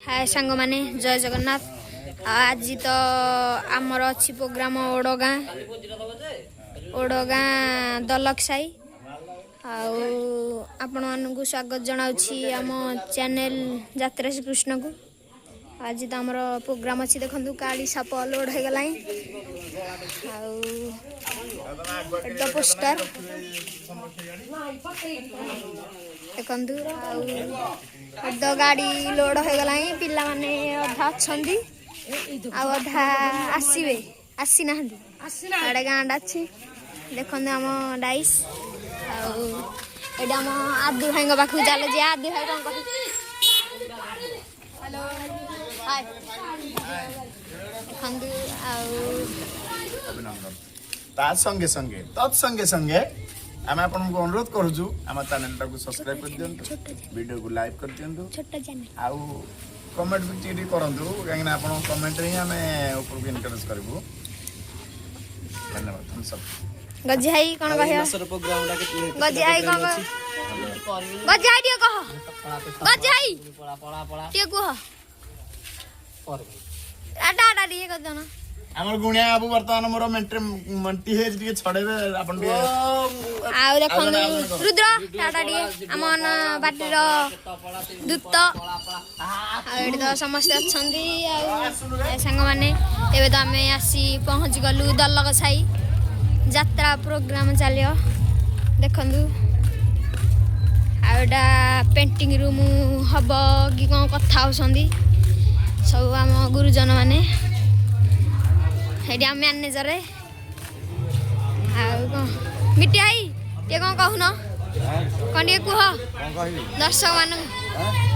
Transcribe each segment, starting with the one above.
हाय सांग माने जय जगन्नाथ। आज तो आमर अच्छी प्रोग्राम ओडगाँ दलक साई आपण मानक स्वागत जनाऊँगी आम चैनल यात्रा श्री कृष्ण को। आज तो आमर प्रोग्राम अच्छी देखु काली साप लोड हो गला तो पोस्टर देखु तो गाड़ी लोड हो गला पिला माने अधा अच्छा अधा आसवे आसी ना आड़े गाँड अच्छी देखते आम डाइस आम आदि भाई पाखक चलो जी। आदि भाई कौन कह हेलो हाय देखते ता संगे संगे तत्संगे संगे आम आपन को अनुरोध करूँ आम चैनल टाको सब्सक्राइब कर दियंतु, वीडियो को लाइक कर दियंतु, छोटा चैनल आउ कमेंट भी टिके करंतु काहे आपन कमेंट रे हमें ऊपर भी एनकरेज करबो। धन्यवाद हम सब। गजी भाई कौन कहया गजी भाई कौन गजी भाई टिके कह गजी भाई टिके कह आटा आटा टिके कर देना हमर गुणिया बाबू वर्तमान मोर मंटी हे टिके छडेबे आपन टिके आ देखन रुद्र टाटा टिके हमन बाटीर दूत एडी तो समस्त अछंदी आ संग माने एबे तो हमें आसी पहुंच गलु दलक साई यात्रा प्रोग्राम चलियो देखंदु आउडा पेंटिंग रूम हबो कि कोन कथा होसंदी सब आम गुरुजन माने हेडी आम मैनेजर मिठाई ये कौन कहून कौन टे कह दर्शक मान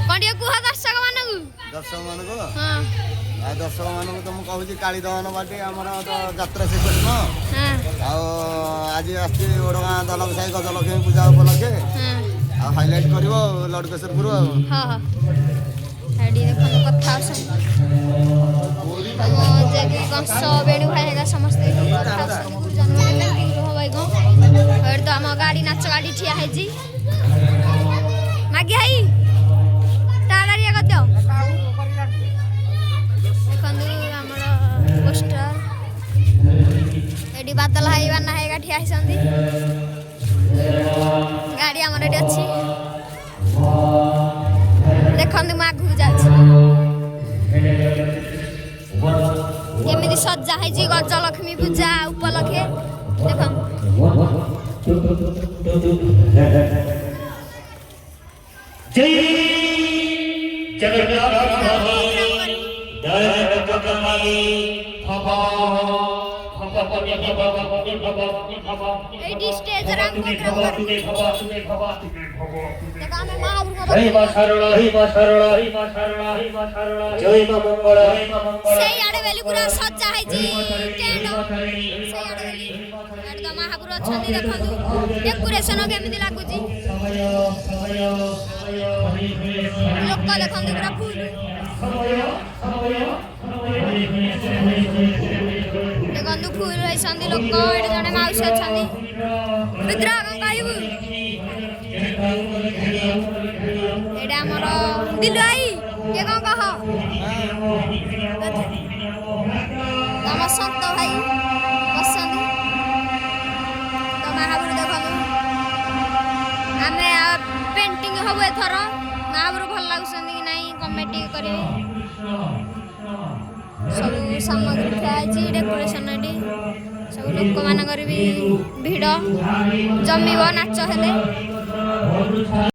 कौन टे कह दर्शक मान हाँ दर्शक मान तो मुझे काली दहन बाटे आमर तो यात्रा से करम आज ओडगाँ दलक साई गजलक्ष्मी पूजा उपलक्षे हाइलाइट कर लड़केश्वरपुर हाँ कथा कंस बेणु भाई समस्त तो आम गाड़ी नाच गाड़ी ठिया है मागी आई टाड़िया कर दियो देखु आमर पोस्टर ये बादल भाई बाना है ठिया है गाड़ी आमर ये अच्छी देखु आगू जा केमिति सजा है गजलक्ष्मी पूजा उपलक्षे देख स्टेज सजा है महापुर अच्छा देखो डेकोरेशन केमिति लगुची लोक देखो पूरा फुल देखो फुल रही लोक ये जड़े मौसी अच्छा रुद्र कौन कहबू ये आमर दिलु आई ये कौन कह आम सत भाई बसंत तो महापुर देख आम पेंटिंग हम एथर महापुर भल लगुच कि नहीं कमेंट करेंगे सब सामग्री खाई डेकोरेशन सब लोक मान भी भिड़ जमीब नाच हेले।